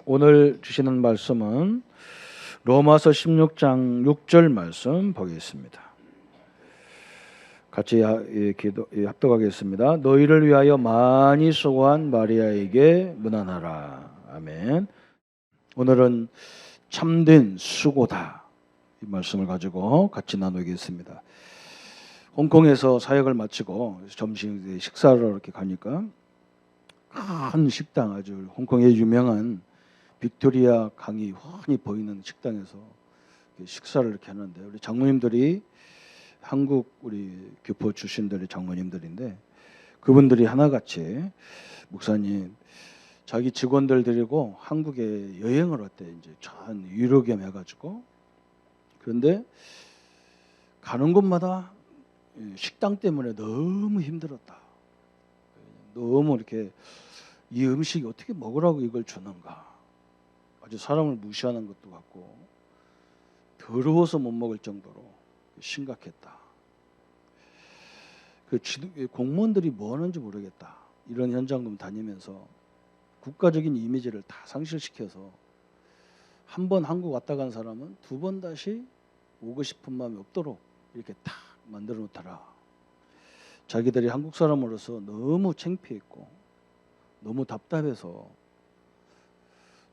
오늘 주시는 말씀은 로마서 16장 6절 말씀 보겠습니다. 같이 합독하겠습니다. 너희를 위하여 많이 수고한 마리아에게 문안하라. 아멘. 오늘은 참된 수고다, 이 말씀을 가지고 같이 나누겠습니다. 홍콩에서 사역을 마치고 점심 식사를 이렇게 가니까 큰 식당, 아주 홍콩의 유명한 빅토리아 강이 훤히 보이는 식당에서 식사를 이렇게 하는데, 우리 장로님들이 한국 우리 교포 출신들의 장로님들인데, 그분들이 하나같이 목사님 자기 직원들 데리고 한국에 여행을 왔대. 이제 전 유로 겸 해가지고. 그런데 가는 곳마다 식당 때문에 너무 힘들었다. 너무 이렇게 이 음식이 어떻게 먹으라고 이걸 주는가. 아주 사람을 무시하는 것도 같고 더러워서 못 먹을 정도로 심각했다. 그 공무원들이 뭐 하는지 모르겠다. 이런 현장도 다니면서 국가적인 이미지를 다 상실시켜서 한 번 한국 왔다 간 사람은 두 번 다시 오고 싶은 마음이 없도록 이렇게 다 만들어 놓더라. 자기들이 한국 사람으로서 너무 창피했고 너무 답답해서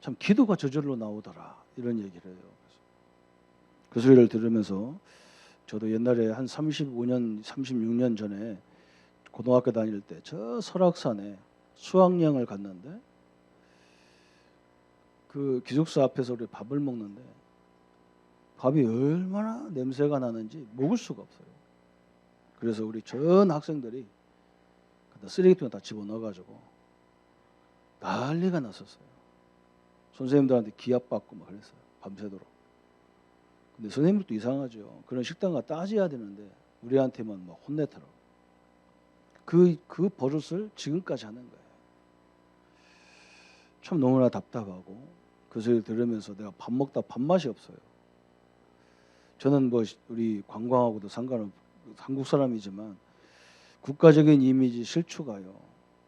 참 기도가 저절로 나오더라, 이런 얘기를 해요. 그 소리를 들으면서 저도 옛날에 한 35년, 36년 전에 고등학교 다닐 때 저 설악산에 수학여행을 갔는데, 그 기숙사 앞에서 우리 밥을 먹는데 밥이 얼마나 냄새가 나는지 먹을 수가 없어요. 그래서 우리 전 학생들이 쓰레기통에 다 집어넣어가지고 난리가 났었어요. 선생님들한테 기합받고 막 그랬어요, 밤새도록. 근데 선생님들도 이상하죠. 그런 식당 가 따져야 되는데 우리한테만 막 혼내더라고. 그 버릇을 지금까지 하는 거예요. 참 너무나 답답하고 그 소리 들으면서 내가 밥 먹다 밥맛이 없어요. 저는 뭐 우리 관광하고도 상관없고 한국 사람이지만 국가적인 이미지 실추가요,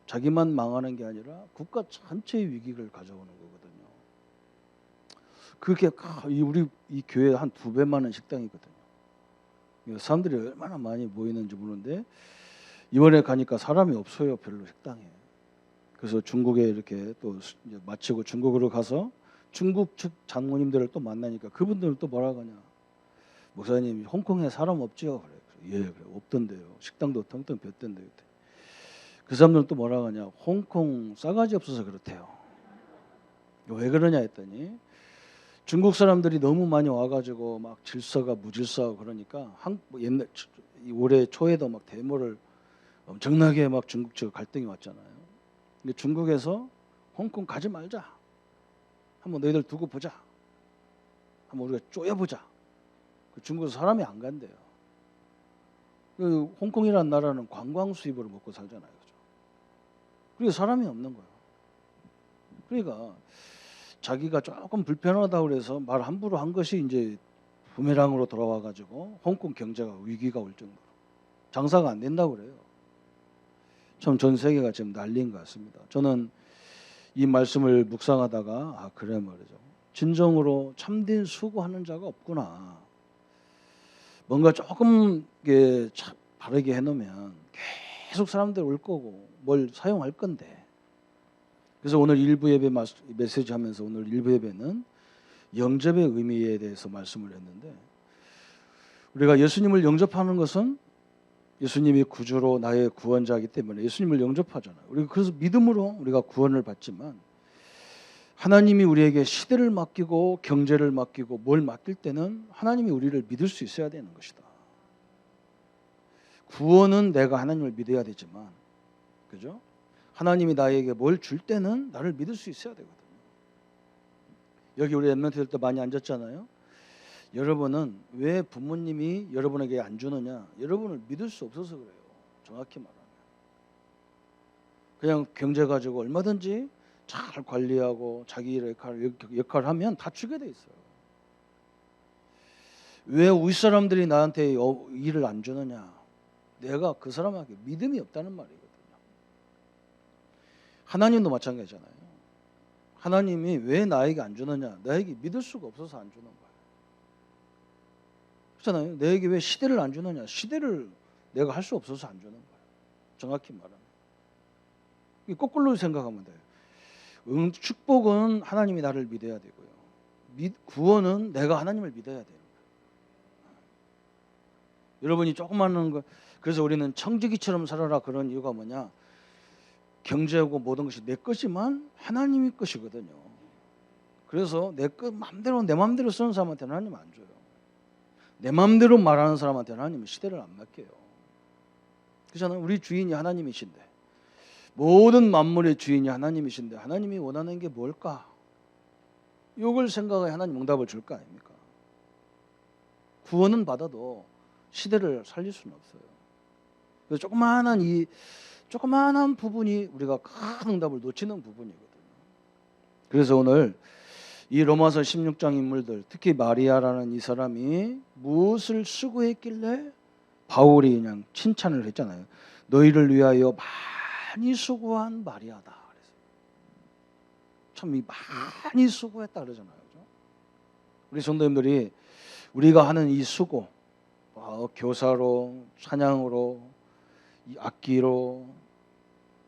자기만 망하는 게 아니라 국가 전체의 위기를 가져오는 거거든요. 그렇게 우리 이 교회 한 2배 많은 식당이거든요. 사람들이 얼마나 많이 모이는지 모르는데 이번에 가니까 사람이 없어요, 별로 식당에. 그래서 중국에 이렇게 또 이제 마치고 중국으로 가서 중국 측 장모님들을 또 만나니까 그분들은 또 뭐라고 하냐. 목사님, 홍콩에 사람 없죠? 그래. 예, 그래. 없던데요. 식당도 텅텅 비었던데요. 그 사람들은 또 뭐라고 하냐. 홍콩 싸가지 없어서 그렇대요. 왜 그러냐 했더니 중국 사람들이 너무 많이 와가지고 막 질서가 무질서하고 그러니까 옛날 올해 초에도 막 데모를 엄청나게 막 중국 측 갈등이 왔잖아요. 근데 중국에서 홍콩 가지 말자. 한번 너희들 두고 보자. 한번 우리가 쪼여보자. 중국에서 사람이 안 간대요. 그 홍콩이라는 나라는 관광 수입으로 먹고 살잖아요. 그죠? 그리고 사람이 없는 거예요. 그러니까 자기가 조금 불편하다고 그래서 말 함부로 한 것이 이제 부메랑으로 돌아와 가지고 홍콩 경제가 위기가 올 정도로 장사가 안 된다고 그래요. 참 전 세계가 지금 난리인 것 같습니다. 저는 이 말씀을 묵상하다가 그래 말이죠. 진정으로 참된 수고하는 자가 없구나. 뭔가 조금 바르게 해놓으면 계속 사람들 올 거고 뭘 사용할 건데. 그래서 오늘 일부 예배 메시지 하면서 오늘 일부 예배는 영접의 의미에 대해서 말씀을 했는데, 우리가 예수님을 영접하는 것은 예수님이 구주로 나의 구원자이기 때문에 예수님을 영접하잖아요. 우리가 그래서 믿음으로 우리가 구원을 받지만, 하나님이 우리에게 시대를 맡기고 경제를 맡기고 뭘 맡길 때는 하나님이 우리를 믿을 수 있어야 되는 것이다. 구원은 내가 하나님을 믿어야 되지만, 그죠? 하나님이 나에게 뭘 줄 때는 나를 믿을 수 있어야 되거든요. 여기 우리 엠멘트들 때 많이 앉았잖아요. 여러분은 왜 부모님이 여러분에게 안 주느냐? 여러분을 믿을 수 없어서 그래요. 정확히 말하면. 그냥 경제 가지고 얼마든지 잘 관리하고 자기 역할을 하면 다 주게 돼 있어요. 왜 우리 사람들이 나한테 일을 안 주느냐? 내가 그 사람에게 믿음이 없다는 말이거든요. 하나님도 마찬가지잖아요. 하나님이 왜 나에게 안 주느냐? 나에게 믿을 수가 없어서 안 주는 거예요. 그렇잖아요. 나에게 왜 시대를 안 주느냐? 시대를 내가 할 수 없어서 안 주는 거예요. 정확히 말하면. 거꾸로 생각하면 돼요. 축복은 하나님이 나를 믿어야 되고요. 구원은 내가 하나님을 믿어야 돼요. 여러분이 조그마한 거, 그래서 우리는 청지기처럼 살아라 그런 이유가 뭐냐? 경제하고 모든 것이 내 것이만 하나님의 것이거든요. 그래서 내 것 마음대로 내 마음대로 쓰는 사람한테는 하나님 안 줘요. 내 마음대로 말하는 사람한테는 하나님은 시대를 안 맡겨요. 그렇잖아요. 우리 주인이 하나님이신데, 모든 만물의 주인이 하나님이신데 하나님이 원하는 게 뭘까? 이걸 생각해 하나님 응답을 줄 거 아닙니까? 구원은 받아도 시대를 살릴 수는 없어요. 그래서 조그마한 부분이 우리가 큰 응답을 놓치는 부분이거든요. 그래서 오늘 이 로마서 16장 인물들, 특히 마리아라는 이 사람이 무엇을 수고했길래 바울이 그냥 칭찬을 했잖아요. 너희를 위하여 많이 수고한 마리아다. 참 많이 수고했다 그러잖아요. 그렇죠? 우리 성도님들이 우리가 하는 이 수고, 교사로, 찬양으로, 이 악기로,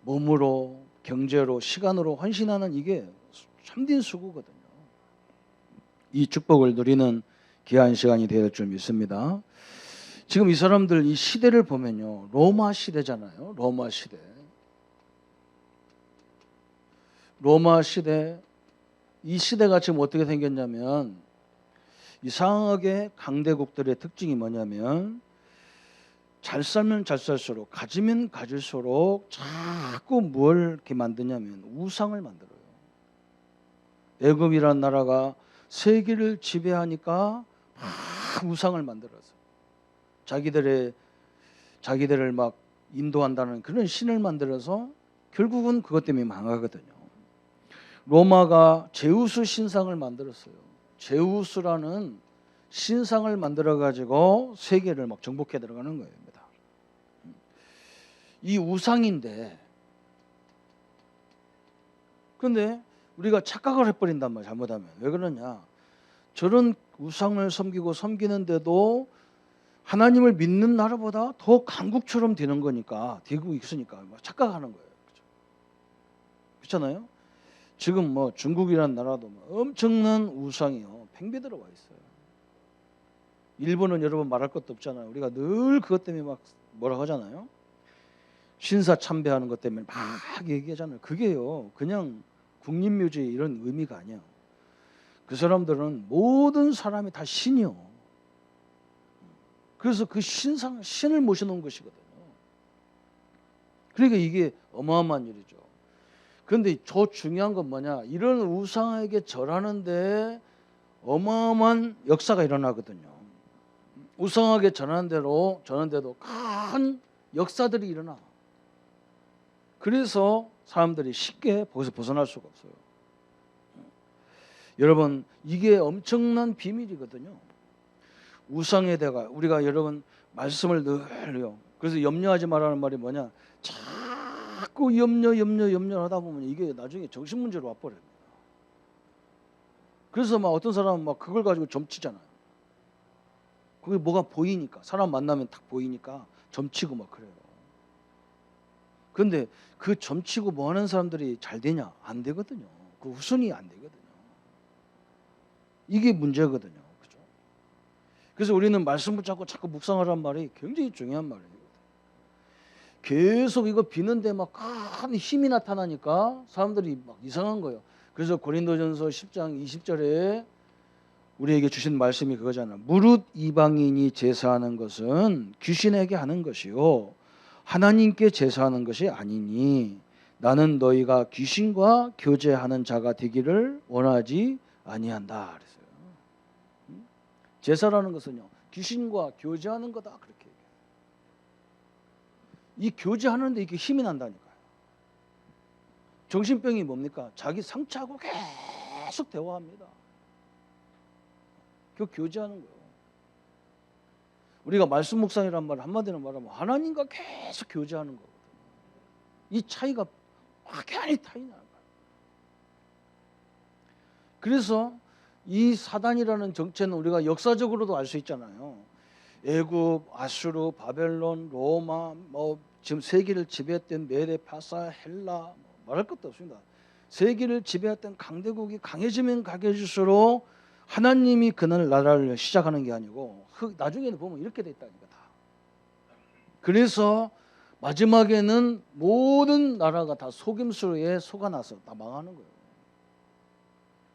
몸으로, 경제로, 시간으로 헌신하는 이게 참된 수고거든요. 이 축복을 누리는 귀한 시간이 될 줄 믿습니다. 지금 이 사람들 이 시대를 보면요, 로마 시대잖아요. 로마 시대. 이 시대가 지금 어떻게 생겼냐면, 이상하게 강대국들의 특징이 뭐냐면, 잘 살면 잘 살수록, 가지면 가질수록 자꾸 뭘 이렇게 만드냐면 우상을 만들어요. 애굽이라는 나라가 세계를 지배하니까 막 우상을 만들어서 자기들을 막 인도한다는 그런 신을 만들어서 결국은 그것 때문에 망하거든요. 로마가 제우스 신상을 만들었어요. 제우스라는 신상을 만들어 가지고 세계를 막 정복해 들어가는 거입니다. 이 우상인데, 근데 우리가 착각을 해버린단 말이야. 잘못하면. 왜 그러냐? 저런 우상을 섬기는데도 하나님을 믿는 나라보다 더 강국처럼 되는 거니까, 되고 있으니까 착각하는 거예요. 그렇잖아요? 지금 뭐 중국이라는 나라도 엄청난 우상이요, 팽배 들어와 있어요. 일본은 여러분 말할 것도 없잖아요. 우리가 늘 그것 때문에 막 뭐라 하잖아요. 신사 참배하는 것 때문에 막 얘기하잖아요. 그게요, 그냥 국립묘지 이런 의미가 아니에요. 그 사람들은 모든 사람이 다 신이요. 그래서 그 신을 모셔놓은 것이거든요. 그러니까 이게 어마어마한 일이죠. 그런데 저 중요한 건 뭐냐? 이런 우상에게 절하는데 어마어마한 역사가 일어나거든요. 우상에게 전한대도 큰 역사들이 일어나. 그래서 사람들이 쉽게 거기서 벗어날 수가 없어요. 여러분, 이게 엄청난 비밀이거든요. 우상에 대가 우리가 여러분 말씀을 늘요. 그래서 염려하지 말라는 말이 뭐냐? 자꾸 염려하다 보면 이게 나중에 정신 문제로 와버려요. 그래서 막 어떤 사람은 막 그걸 가지고 점치잖아요. 그게 뭐가 보이니까, 사람 만나면 딱 보이니까 점치고 막 그래요. 그런데 그 점치고 뭐 하는 사람들이 잘 되냐? 안 되거든요. 그 후손이 안 되거든요. 이게 문제거든요. 그죠? 그래서 우리는 말씀 붙잡고 자꾸 묵상하라는 말이 굉장히 중요한 말이에요. 계속 이거 비는데 막 큰 힘이 나타나니까 사람들이 막 이상한 거예요. 그래서 고린도전서 10장 20절에 우리에게 주신 말씀이 그거잖아요. 무릇 이방인이 제사하는 것은 귀신에게 하는 것이요 하나님께 제사하는 것이 아니니 나는 너희가 귀신과 교제하는 자가 되기를 원하지 아니한다 그랬어요. 제사라는 것은요, 귀신과 교제하는 거다 그렇게 얘기해요. 이 교제하는데 이렇게 힘이 난다니까요. 정신병이 뭡니까? 자기 상처하고 계속 대화합니다. 그 교제하는 거예요. 우리가 말씀 묵상이란 말을 한마디로 말하면 하나님과 계속 교제하는 거거든요. 이 차이가 확연히 타이나는 거예요. 그래서 이 사단이라는 정체는 우리가 역사적으로도 알 수 있잖아요. 애굽, 아수르, 바벨론, 로마, 뭐 지금 세계를 지배했던 메데, 파사, 헬라, 말할 것도 없습니다. 세계를 지배했던 강대국이 강해지면 강해질수록 하나님이 그날 나라를 시작하는 게 아니고 나중에는 보면 이렇게 돼 있다니까 다. 그래서 마지막에는 모든 나라가 다 속임수에 속아나서 다 망하는 거예요.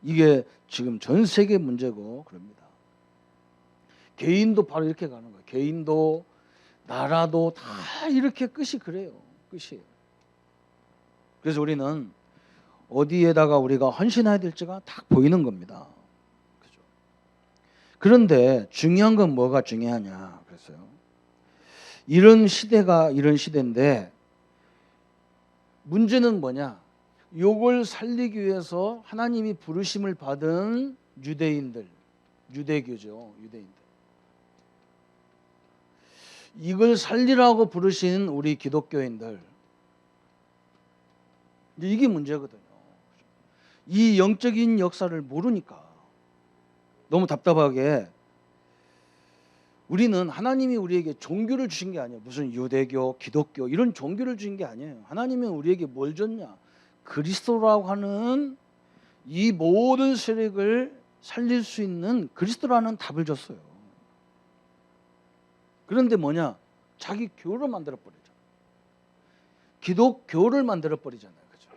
이게 지금 전 세계 문제고 그럽니다. 개인도 바로 이렇게 가는 거예요. 개인도 나라도 다 이렇게 끝이 그래요. 끝이에요. 그래서 우리는 어디에다가 우리가 헌신해야 될지가 딱 보이는 겁니다. 그죠? 그런데 중요한 건 뭐가 중요하냐 그랬어요. 이런 시대가 이런 시대인데 문제는 뭐냐? 요걸 살리기 위해서 하나님이 부르심을 받은 유대인들, 유대교죠. 유대인들. 이걸 살리라고 부르신 우리 기독교인들. 이게 문제거든요. 이 영적인 역사를 모르니까 너무 답답하게 우리는 하나님이 우리에게 종교를 주신 게 아니에요. 무슨 유대교, 기독교 이런 종교를 주신 게 아니에요. 하나님은 우리에게 뭘 줬냐? 그리스도라고 하는 이 모든 세력을 살릴 수 있는 그리스도라는 답을 줬어요. 그런데 뭐냐? 자기 교를 만들어 버리잖아요. 기독교를 만들어 버리잖아요. 그죠?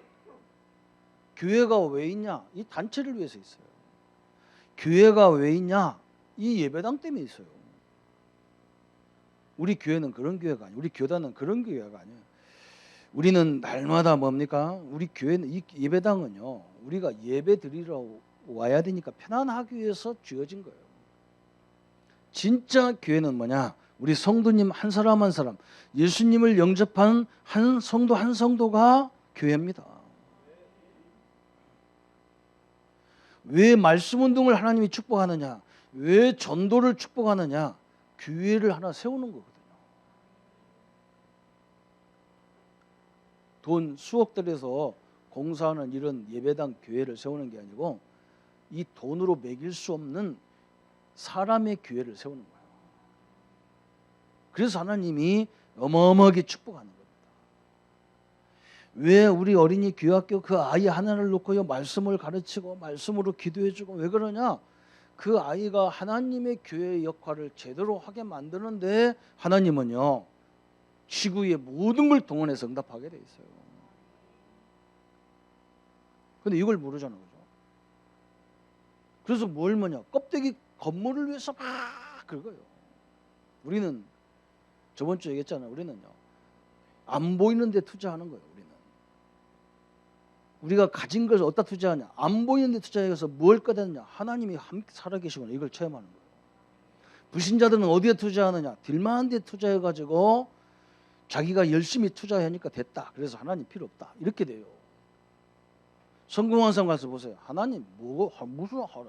교회가 왜 있냐? 이 단체를 위해서 있어요. 교회가 왜 있냐? 이 예배당 때문에 있어요. 우리 교회는 그런 교회가 아니에요. 우리 교단은 그런 교회가 아니에요. 우리는 날마다 뭡니까? 우리 교회는 이 예배당은요. 우리가 예배 드리러 와야 되니까 편안하기 위해서 주어진 거예요. 진짜 교회는 뭐냐? 우리 성도님 한 사람 한 사람, 예수님을 영접한 한 성도가 교회입니다. 왜 말씀 운동을 하나님이 축복하느냐? 왜 전도를 축복하느냐? 교회를 하나 세우는 거거든요. 돈 수억 들여서 공사하는 이런 예배당 교회를 세우는 게 아니고 이 돈으로 매길 수 없는 사람의 교회를 세우는 거예요. 그래서 하나님이 어마어마하게 축복하는 겁니다. 왜 우리 어린이 교학교 그 아이 하나를 놓고요 말씀을 가르치고 말씀으로 기도해주고 왜 그러냐? 그 아이가 하나님의 교회의 역할을 제대로 하게 만드는데 하나님은요 지구의 모든 걸 동원해서 응답하게 돼 있어요. 근데 이걸 모르잖아요. 그죠? 그래서 뭘 뭐냐? 껍데기 건물을 위해서 막 긁어요. 우리는 저번 주에 얘기했잖아요. 우리는요 안 보이는 데 투자하는 거예요. 우리가 가진 것을 어디다 투자하냐? 안 보이는 데 투자해서 뭘 꺼내느냐? 하나님이 함께 살아계시구나. 이걸 체험하는 거예요. 불신자들은 어디에 투자하느냐? 딜만한 데 투자해가지고 자기가 열심히 투자하니까 됐다. 그래서 하나님 필요 없다. 이렇게 돼요. 성공한 사람 가서 보세요. 하나님 무슨 하나?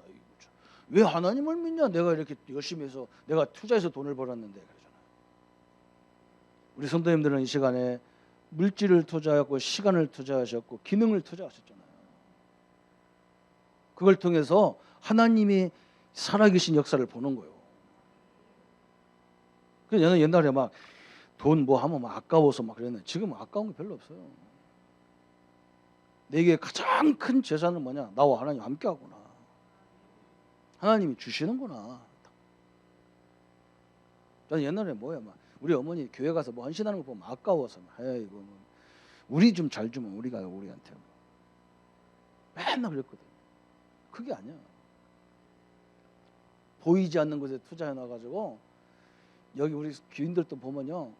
왜 하나님을 믿냐? 내가 이렇게 열심히 해서 내가 투자해서 돈을 벌었는데 그러잖아요. 우리 성도님들은 이 시간에 물질을 투자하고 시간을 투자하셨고 기능을 투자하셨잖아요. 그걸 통해서 하나님이 살아계신 역사를 보는 거예요. 그래서 저는 옛날에 막 돈 뭐 하면 막 아까워서 막 그랬는데 지금은 아까운 게 별로 없어요. 내게 가장 큰 재산은 뭐냐? 나와 하나님 함께 하구나. 하나님이 주시는구나. 저는 옛날에 뭐야 막 우리 어머니 교회 가서 뭐 헌신하는 거 보면 아까워서 에이 뭐 우리 좀 잘 주면 우리가 우리한테 뭐. 맨날 그랬거든. 그게 아니야. 보이지 않는 것에 투자해 놔가지고 여기 우리 교인들도 보면요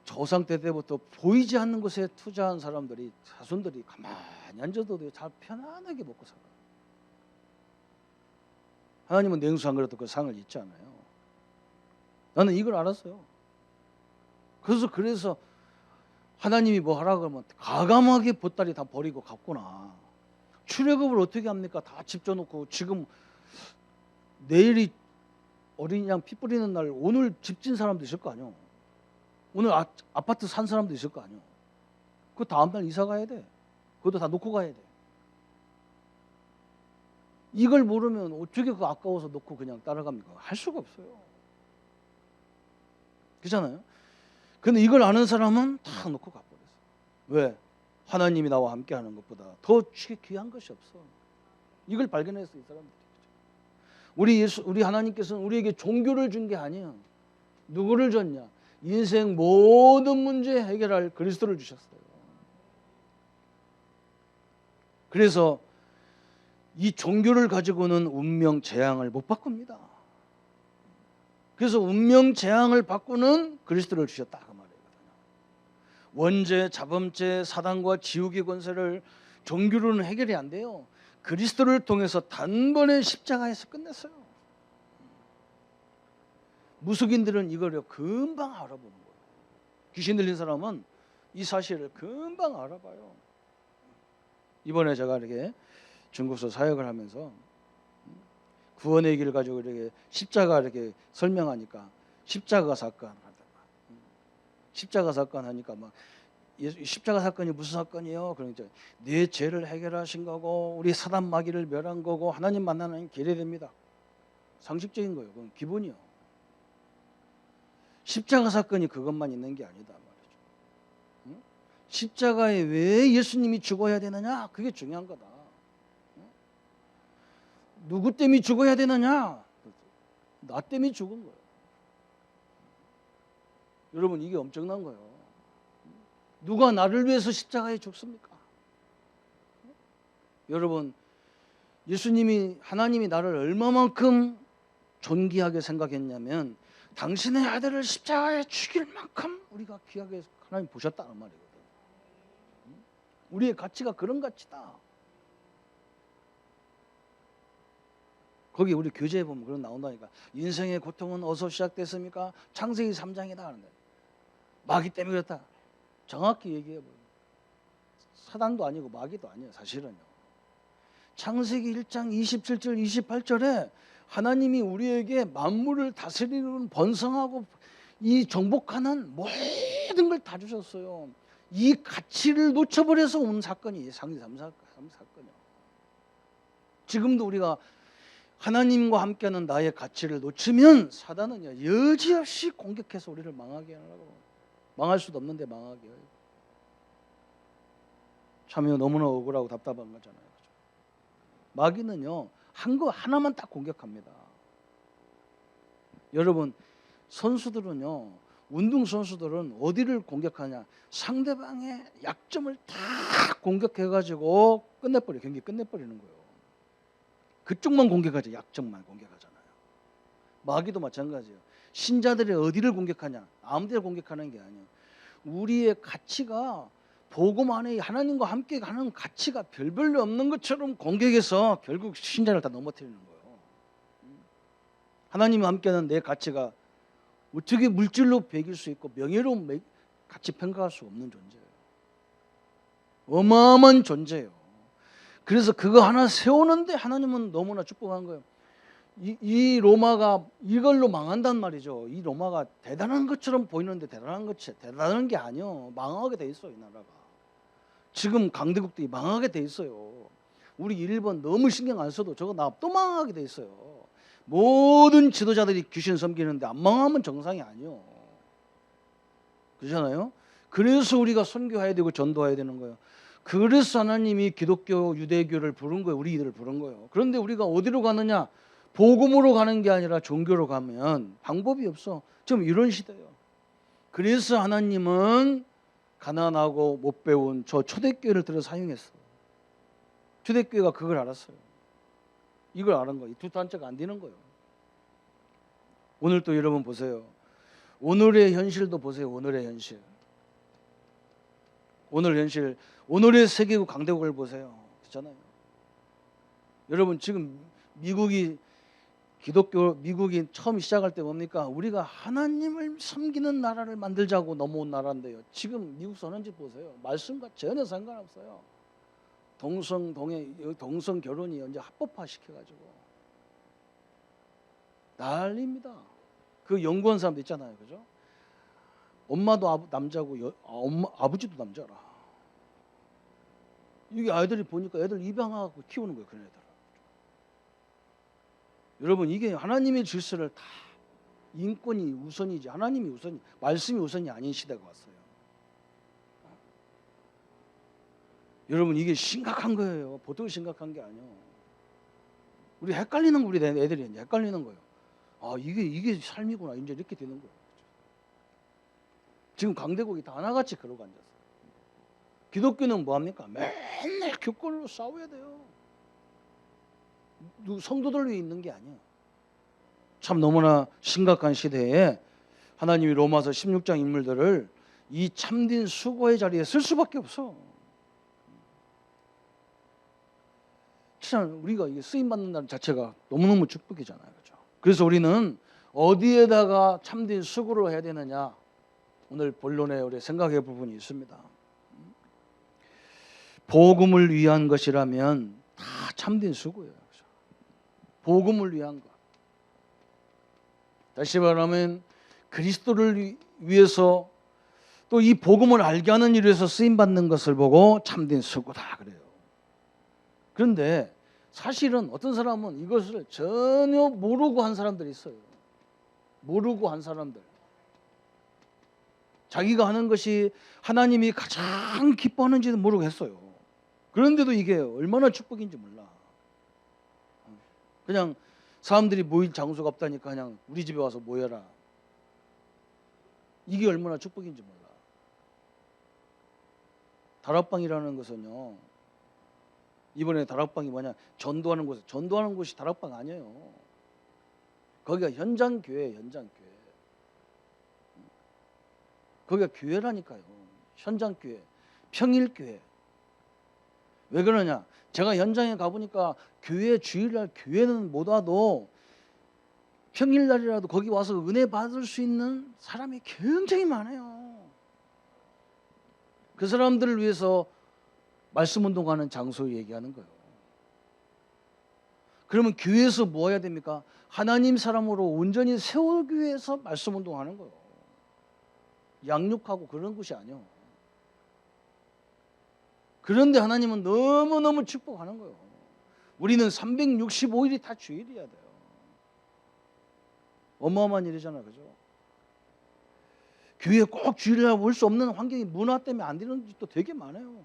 조상 때부터 보이지 않는 것에 투자한 사람들이 자손들이 가만히 앉아도 잘 편안하게 먹고 살아. 하나님은 냉수 한 그릇도 그 상을 잊지 않아요. 나는 이걸 알았어요. 그래서 하나님이 뭐 하라고 그러면 과감하게 보따리 다 버리고 갔구나. 출애굽을 어떻게 합니까? 다 집 져놓고 지금 내일이 어린 양 피 뿌리는 날 오늘 집 진 사람도 있을 거 아니요. 오늘 아파트 산 사람도 있을 거 아니요. 그 다음 날 이사 가야 돼. 그것도 다 놓고 가야 돼. 이걸 모르면 어떻게 그 아까워서 놓고 그냥 따라갑니까? 할 수가 없어요. 그렇잖아요. 근데 이걸 아는 사람은 다 놓고 가버렸어. 왜? 하나님이 나와 함께하는 것보다 더 귀한 것이 없어. 이걸 발견했어, 이 사람들이. 우리 하나님께서는 우리에게 종교를 준 게 아니에요. 누구를 줬냐? 인생 모든 문제 해결할 그리스도를 주셨어요. 그래서 이 종교를 가지고는 운명 재앙을 못 바꿉니다. 그래서 운명 재앙을 바꾸는 그리스도를 주셨다 그 말이에요. 원죄, 자범죄, 사단과 지옥의 권세를 종교로는 해결이 안 돼요. 그리스도를 통해서 단번에 십자가에서 끝냈어요. 무속인들은 이거를 금방 알아보는 거예요. 귀신 들린 사람은 이 사실을 금방 알아봐요. 이번에 제가 이렇게 중국서 사역을 하면서 구원의 길을 가지고 이렇게 십자가 이렇게 설명하니까 십자가 사건 하다가 십자가 사건 하니까 막 십자가 사건이 무슨 사건이요? 그러니까 네 죄를 해결하신 거고 우리 사단 마귀를 멸한 거고 하나님 만나는 길이 됩니다. 상식적인 거예요. 그건 기본이요. 십자가 사건이 그것만 있는 게 아니다 말이죠. 십자가에 왜 예수님이 죽어야 되느냐? 그게 중요한 거다. 누구 때문에 죽어야 되느냐? 나 때문에 죽은 거예요. 여러분 이게 엄청난 거예요. 누가 나를 위해서 십자가에 죽습니까? 여러분 예수님이 하나님이 나를 얼마만큼 존귀하게 생각했냐면 당신의 아들을 십자가에 죽일 만큼 우리가 귀하게 하나님 보셨다는 말이거든. 우리의 가치가 그런 가치다. 거기 우리 교재에 보면 그런 나온다니까. 인생의 고통은 어디서 시작됐습니까? 창세기 3장이다 하는데 마귀 때문에 그렇다. 정확히 얘기해봐요. 사단도 아니고 마귀도 아니에요. 사실은요. 창세기 1장 27절 28절에 하나님이 우리에게 만물을 다스리는 번성하고 이 정복하는 모든 걸 다 주셨어요. 이 가치를 놓쳐버려서 온 사건이 상기 3사건이요. 지금도 우리가 하나님과 함께하는 나의 가치를 놓치면 사단은 여지없이 공격해서 우리를 망하게 하려고. 망할 수도 없는데 망하게 해요. 참 너무나 억울하고 답답한 거잖아요. 마귀는요 한 거 하나만 딱 공격합니다. 여러분 선수들은요 운동 선수들은 어디를 공격하냐? 상대방의 약점을 다 공격해가지고 끝내버려 경기 끝내버리는 거예요. 그쪽만 공격하죠. 약점만 공격하잖아요. 마귀도 마찬가지예요. 신자들이 어디를 공격하냐? 아무데를 공격하는 게 아니에요. 우리의 가치가 복음 안에 하나님과 함께 가는 가치가 별별로 없는 것처럼 공격해서 결국 신자를 다 넘어뜨리는 거예요. 하나님과 함께하는 내 가치가 어떻게 물질로 배길 수 있고 명예로 같이 평가할 수 없는 존재예요. 어마어마한 존재예요. 그래서 그거 하나 세우는데 하나님은 너무나 축복한 거예요. 이 로마가 이걸로 망한단 말이죠. 이 로마가 대단한 것처럼 보이는데 대단한 게 아니요. 망하게 돼 있어요. 이 나라가. 지금 강대국들이 망하게 돼 있어요. 우리 일본 너무 신경 안 써도 저거 나 또 망하게 돼 있어요. 모든 지도자들이 귀신 섬기는데 안 망하면 정상이 아니요. 그렇잖아요. 그래서 우리가 선교해야 되고 전도해야 되는 거예요. 그래서 하나님이 기독교, 유대교를 부른 거예요. 우리 이들을 부른 거예요. 그런데 우리가 어디로 가느냐? 복음으로 가는 게 아니라 종교로 가면 방법이 없어. 지금 이런 시대예요. 그래서 하나님은 가난하고 못 배운 저 초대교회를 들어 사용했어. 초대교회가 그걸 알았어요. 이걸 아는 거예요. 두 단체가 안 되는 거예요. 오늘 또 여러분 보세요. 오늘의 현실도 보세요. 오늘의 현실. 오늘 현실. 오늘의 세계국 강대국을 보세요. 그렇잖아요. 여러분 지금 미국이 처음 시작할 때 뭡니까? 우리가 하나님을 섬기는 나라를 만들자고 넘어온 나라인데요. 지금 미국 선언지 보세요. 말씀과 전혀 상관없어요. 동성 결혼이 이제 합법화 시켜가지고 난리입니다. 그 연구한 사람도 있잖아요, 그죠? 엄마도 남자고 아버지도 남자라. 이게 아이들이 보니까 애들 입양하고 키우는 거예요, 그런 애들. 여러분 이게 하나님의 질서를 다 인권이 우선이지 하나님이 우선이 말씀이 우선이 아닌 시대가 왔어요. 여러분 이게 심각한 거예요. 보통 심각한 게 아니에요. 우리 헷갈리는 거 우리 애들이 이제 헷갈리는 거예요. 아 이게 삶이구나 이제 이렇게 되는 거예요. 지금 강대국이 다 하나같이 그러고 앉았어요. 기독교는 뭐합니까? 맨날 교권으로 싸워야 돼요. 성도들 위해 있는 게 아니에요. 참 너무나 심각한 시대에 하나님이 로마서 16장 인물들을 이 참된 수고의 자리에 쓸 수밖에 없어. 참 우리가 이게 쓰임 받는다는 자체가 너무너무 축복이잖아요. 그렇죠? 그래서 우리는 어디에다가 참된 수고를 해야 되느냐? 오늘 본론에 우리 생각해 볼 부분이 있습니다. 복음을 위한 것이라면 다 참된 수고예요. 그렇죠? 복음을 위한 것. 다시 말하면 그리스도를 위해서 또 이 복음을 알게 하는 일을 위해서 쓰임 받는 것을 보고 참된 수고다 그래요. 그런데 사실은 어떤 사람은 이것을 전혀 모르고 한 사람들이 있어요. 모르고 한 사람들. 자기가 하는 것이 하나님이 가장 기뻐하는지도 모르겠어요. 그런데도 이게 얼마나 축복인지 몰라. 그냥 사람들이 모일 장소가 없다니까 그냥 우리 집에 와서 모여라. 이게 얼마나 축복인지 몰라. 다락방이라는 것은요. 이번에 다락방이 뭐냐? 전도하는 곳이 다락방 아니에요. 거기가 현장 교회예요. 현장 교회. 거기가 교회라니까요. 현장 교회, 평일 교회. 왜 그러냐? 제가 현장에 가보니까 교회 주일날 교회는 못 와도 평일날이라도 거기 와서 은혜 받을 수 있는 사람이 굉장히 많아요. 그 사람들을 위해서 말씀 운동하는 장소 얘기하는 거예요. 그러면 교회에서 뭐 해야 됩니까? 하나님 사람으로 온전히 세우기 위해서 말씀 운동하는 거예요. 양육하고 그런 것이 아니에요. 그런데 하나님은 너무너무 축복하는 거예요. 우리는 365일이 다 주일이어야 돼요. 어마어마한 일이잖아요. 그죠? 교회에 꼭 주일이라고 올 수 없는 환경이 문화 때문에 안 되는 집도 되게 많아요.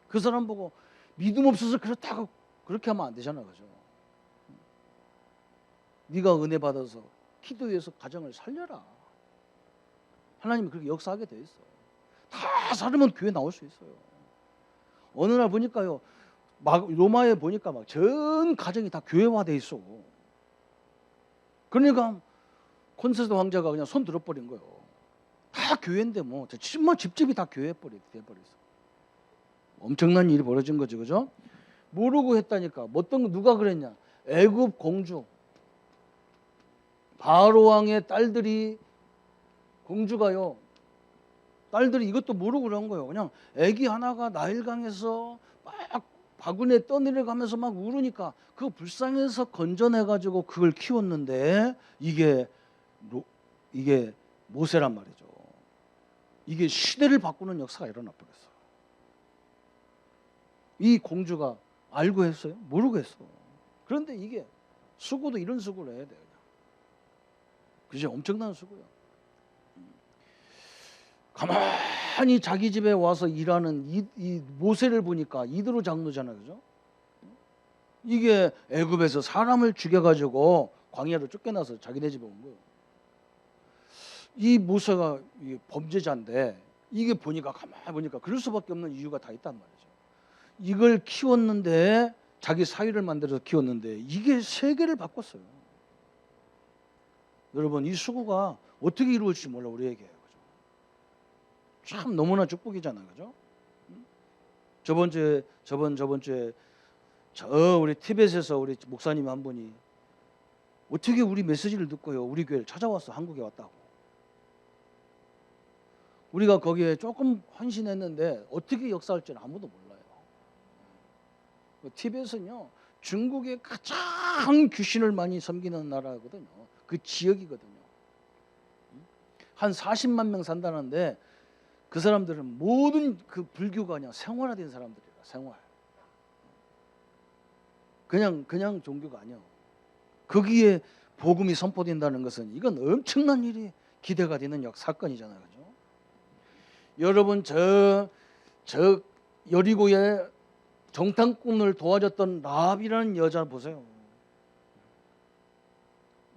그 사람 보고 믿음 없어서 그렇다고 그렇게 하면 안 되잖아요. 그죠? 네가 은혜 받아서 기도해서 가정을 살려라. 하나님이 그렇게 역사하게 돼 있어. 다 살면 교회 나올 수 있어요. 어느 날 보니까요. 막 로마에 보니까 막 전 가정이 다 교회화돼 있어. 그러니까 콘세스 황제가 그냥 손 들어버린 거예요. 다 교회인데 뭐 집집이 다 교회 돼버렸어. 엄청난 일이 벌어진 거죠, 그죠? 모르고 했다니까. 누가 그랬냐? 애굽 공주 바로 왕의 딸들이 공주가요. 딸들이 이것도 모르고 그런 거예요. 그냥 아기 하나가 나일강에서 막 바구니에 떠내려가면서 막 울으니까 그거 불쌍해서 건져내가지고 그걸 키웠는데 이게 모세란 말이죠. 이게 시대를 바꾸는 역사가 일어나 버렸어. 이 공주가 알고 했어요? 모르고 했어. 그런데 이게 수고도 이런 수고를 해야 돼요. 그죠? 엄청난 수고야. 가만히 자기 집에 와서 일하는 이 모세를 보니까 이드로 장로잖아요. 그죠? 이게 애굽에서 사람을 죽여가지고 광야로 쫓겨나서 자기네 집에 온 거예요. 이 모세가 범죄자인데 이게 보니까 가만히 보니까 그럴 수밖에 없는 이유가 다 있단 말이죠. 이걸 키웠는데 자기 사위를 만들어서 키웠는데 이게 세계를 바꿨어요. 여러분 이 수고가 어떻게 이루어질지 몰라 우리에게. 그죠? 참 너무나 축복이잖아요. 그죠? 저번 주에 우리 티벳에서 우리 목사님 한 분이 어떻게 우리 메시지를 듣고요 우리 교회를 찾아왔어. 한국에 왔다고. 우리가 거기에 조금 헌신했는데 어떻게 역사할지는 아무도 몰라요. 티벳은요 중국의 가장 귀신을 많이 섬기는 나라거든요. 그 지역이거든요. 한 40만 명 산다는데 그 사람들은 모든 그 불교가 그냥 생활화된 사람들이라 생활. 그냥 종교가 아니에요. 거기에 복음이 선포된다는 것은 이건 엄청난 일이 기대가 되는 사건이잖아요. 그죠? 여러분 저 여리고의 정탐꾼을 도와줬던 라합이라는 여자 보세요.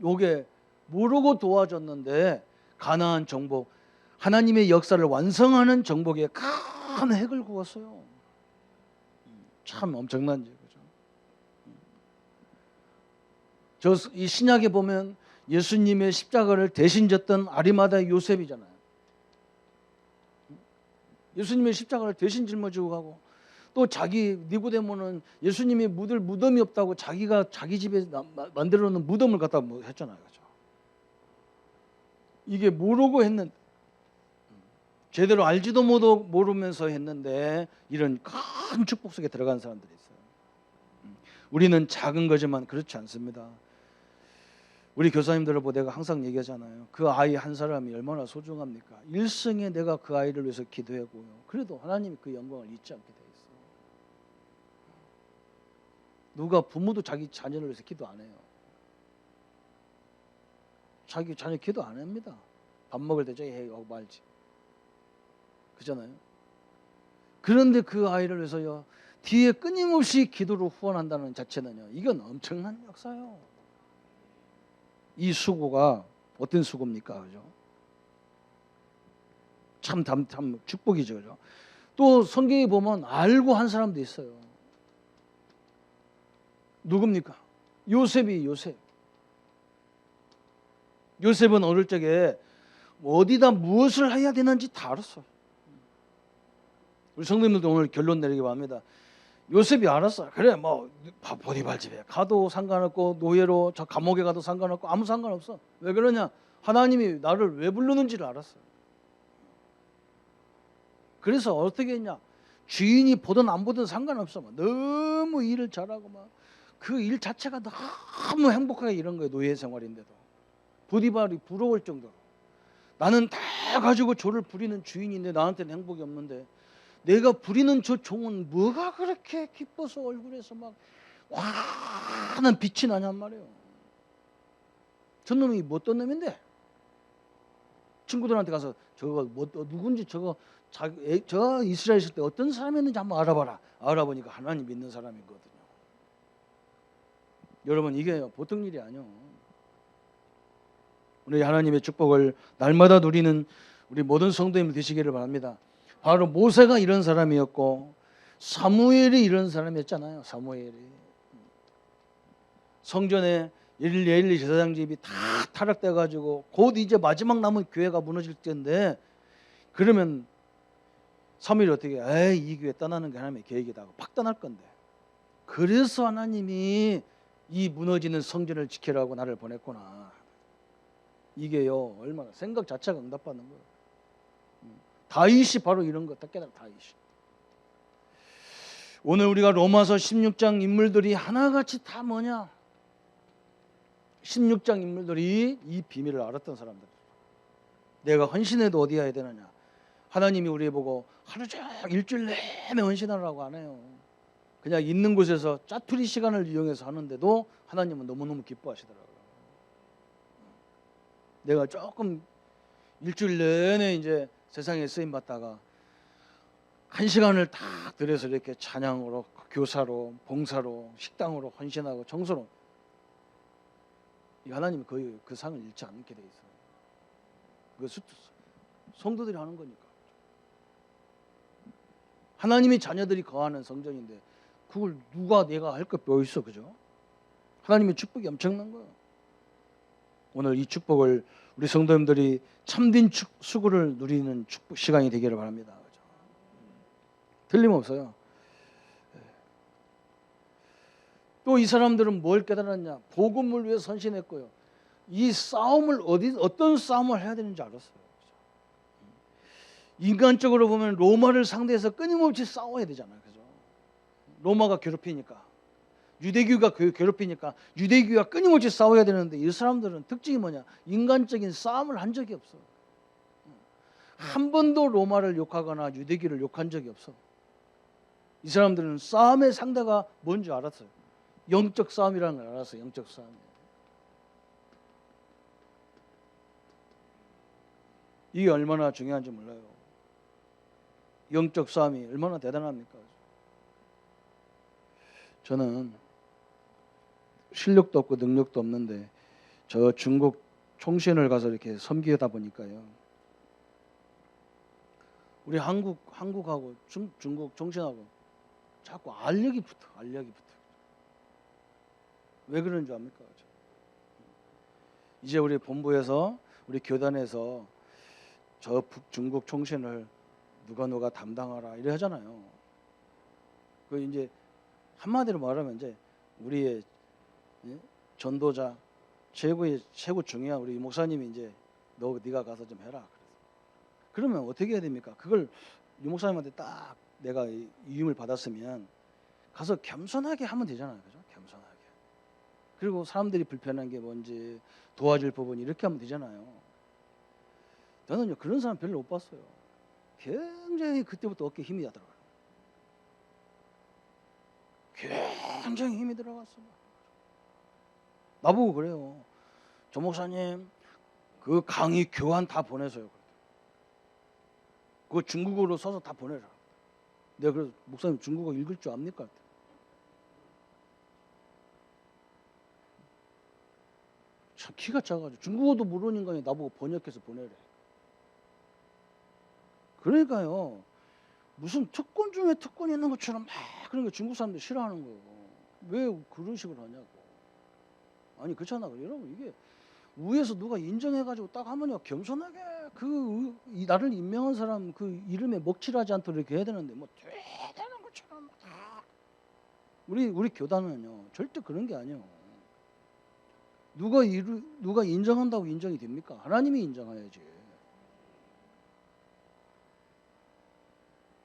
요게 모르고 도와줬는데 가나안 정복, 하나님의 역사를 완성하는 정복에 큰 획을 그었어요. 참 엄청난 일이죠. 이 신약에 보면 예수님의 십자가를 대신 졌던 아리마다 요셉이잖아요. 예수님의 십자가를 대신 짊어지고 가고, 또 자기 니고데모는 예수님이 묻을 무덤이 없다고 자기가 자기 집에 만들어 놓은 무덤을 갖다 했잖아요. 그죠? 이게 모르고 했는, 제대로 알지도 모르면서 했는데 이런 큰 축복 속에 들어간 사람들이 있어요. 우리는 작은 거지만 그렇지 않습니다. 우리 교사님들을 보고 내가 항상 얘기하잖아요. 그 아이 한 사람이 얼마나 소중합니까? 일생에 내가 그 아이를 위해서 기도했고요. 그래도 하나님이 그 영광을 잊지 않게 돼 있어요. 누가 부모도 자기 자녀를 위해서 기도 안 해요. 자기 자녀 기도 안 합니다. 밥 먹을 때 저기 하고 말지. 그잖아요. 그런데 그 아이를 위해서요, 뒤에 끊임없이 기도로 후원한다는 자체는요, 이건 엄청난 역사예요. 이 수고가 어떤 수고입니까? 그죠? 참 축복이죠. 그죠? 또 성경에 보면 알고 한 사람도 있어요. 누굽니까? 요셉. 요셉은 어릴 적에 어디다 무엇을 해야 되는지 다 알았어요. 우리 성도님들도 오늘 결론 내리기 바랍니다. 요셉이 알았어요. 그래, 뭐 보디발 집에 가도 상관없고, 노예로 저 감옥에 가도 상관없고, 아무 상관없어. 왜 그러냐? 하나님이 나를 왜 부르는지를 알았어요. 그래서 어떻게 했냐? 주인이 보든 안 보든 상관없어. 너무 일을 잘하고 막 그 일 자체가 너무 행복하게 이런 거예요. 노예 생활인데도 보디발이 부러울 정도로. 나는 다 가지고 조를 부리는 주인인데 나한테는 행복이 없는데, 내가 부리는 저 종은 뭐가 그렇게 기뻐서 얼굴에서 막 환한 빛이 나냔 말이에요. 저 놈이 뭐 어떤 놈인데? 친구들한테 가서 저거 뭐 누군지 저거 이스라엘 있을 때 어떤 사람이었는지 한번 알아봐라. 알아보니까 하나님 믿는 사람이거든요. 여러분, 이게 보통 일이 아니에요. 우리 하나님의 축복을 날마다 누리는 우리 모든 성도님 되시기를 바랍니다. 바로 모세가 이런 사람이었고, 사무엘이 이런 사람이었잖아요. 사무엘이 성전에 예일리 제사장 집이 다 타락돼 가지고 곧 이제 마지막 남은 교회가 무너질 텐데, 그러면 사무엘이 어떻게 이 교회 떠나는 게 하나님의 계획이다 하고 팍 떠날 건데, 그래서 하나님이 이 무너지는 성전을 지키라고 나를 보냈구나. 이게요, 얼마나 생각 자체가 응답받는 거예요. 다윗이 바로 이런 거 딱 깨달아. 다윗이. 오늘 우리가 로마서 16장 인물들이 하나같이 다 뭐냐? 16장 인물들이 이 비밀을 알았던 사람들. 내가 헌신해도 어디 해야 되느냐? 하나님이 우리 보고 하루 종일 일주일 내내 헌신하라고 안 해요. 그냥 있는 곳에서 짜투리 시간을 이용해서 하는데도 하나님은 너무너무 기뻐하시더라고요. 내가 조금 일주일 내내 이제 세상에 쓰임 받다가 한 시간을 딱 들여서 이렇게 찬양으로, 교사로, 봉사로, 식당으로 헌신하고 청소로, 이 하나님이 거의 그 상을 잃지 않게 돼 있어요. 그것은 성도들이 하는 거니까. 하나님의 자녀들이 거하는 성전인데 그걸 누가 내가 할 거 뭐 있어, 그죠? 하나님의 축복이 엄청난 거예요. 오늘 이 축복을 우리 성도님들이 참된 수고를 누리는 축복 시간이 되기를 바랍니다. 그죠? 틀림없어요. 또 이 사람들은 뭘 깨달았냐? 복음을 위해 선신했고요. 이 싸움을 어떤 싸움을 해야 되는지 알았어요. 인간적으로 보면 로마를 상대해서 끊임없이 싸워야 되잖아요. 그죠? 로마가 괴롭히니까, 유대교가 괴롭히니까 유대교가 끊임없이 싸워야 되는데, 이 사람들은 특징이 뭐냐? 인간적인 싸움을 한 적이 없어. 한 번도 로마를 욕하거나 유대교를 욕한 적이 없어. 이 사람들은 싸움의 상대가 뭔지 알았어요. 영적 싸움이라는 걸 알았어요. 영적 싸움. 이게 얼마나 중요한지 몰라요. 영적 싸움이 얼마나 대단합니까? 저는 실력도 없고 능력도 없는데 저 중국 총신을 가서 이렇게 섬기다 보니까요. 우리 한국하고 중국 총신하고 자꾸 알력이 붙어. 왜 그런 줄 압니까? 이제 우리 본부에서 우리 교단에서 저 중국 총신을 누가 담당하라 이래 하잖아요. 그 이제 한마디로 말하면 이제 우리의 전도자 최고 중요한 우리 목사님이 이제 네가 가서 좀 해라. 그러면 어떻게 해야 됩니까? 그걸 유 목사님한테 딱 내가 위임을 받았으면 가서 겸손하게 하면 되잖아요, 그죠? 겸손하게. 그리고 사람들이 불편한 게 뭔지 도와줄 부분이 이렇게 하면 되잖아요. 저는요 그런 사람 별로 못 봤어요. 굉장히 그때부터 어깨에 힘이 나더라고요. 굉장히 힘이 들어갔어요. 나보고 그래요. 조 목사님 그 강의 교환 다 보내세요. 그거 중국어로 써서 다 보내라. 내가 그래서 목사님 중국어 읽을 줄 압니까? 참 키가 작아가지고 중국어도 모르는 인간이 나보고 번역해서 보내래. 그러니까요. 무슨 특권 중에 특권이 있는 것처럼 막 그런 거 중국 사람들 싫어하는 거예요. 왜 그런 식으로 하냐고. 아니 그렇잖아. 여러분 이게 위에서 누가 인정해가지고 딱 하면요 겸손하게 나를 임명한 사람 그 이름에 먹칠하지 않도록 이렇게 해야 되는데 뭐 대단한 것처럼 다 우리 교단은요 절대 그런 게 아니에요. 누가 인정한다고 인정이 됩니까? 하나님이 인정해야지.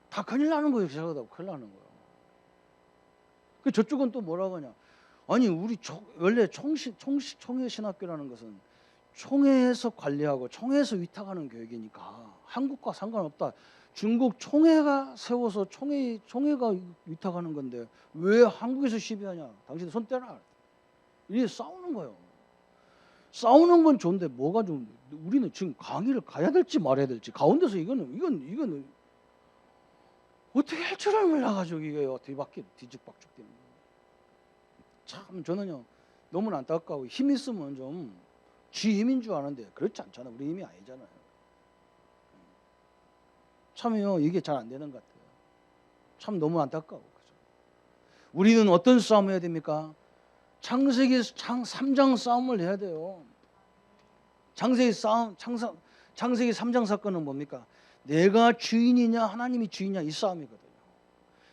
다 큰일 나는 거예요. 잘못하고 큰일 나는 거예요. 그 저쪽은 또 뭐라고 하냐? 아니 우리 원래 총회 신학교라는 것은 총회에서 관리하고 총회에서 위탁하는 교육이니까 한국과 상관없다. 중국 총회가 세워서 총회가 위탁하는 건데 왜 한국에서 시비하냐? 당신 손 떼라. 이게 싸우는 거예요. 싸우는 건 좋은데 뭐가 좀 우리는 지금 강의를 가야 될지 말아야 될지 가운데서 이거는 어떻게 할 줄을 몰라가지고 이게요 뒤죽박죽 되는 거예요. 참 저는요 너무 안타까워. 힘 있으면 좀 지 힘인 줄 아는데 그렇지 않잖아. 우리 힘이 아니잖아요. 참요 이게 잘 안 되는 것 같아요. 참 너무 안타까워. 그죠? 우리는 어떤 싸움을 해야 됩니까? 창세기 3장 싸움을 해야 돼요. 창세기 3장 사건은 뭡니까? 내가 주인이냐 하나님이 주인이냐 이 싸움이거든요.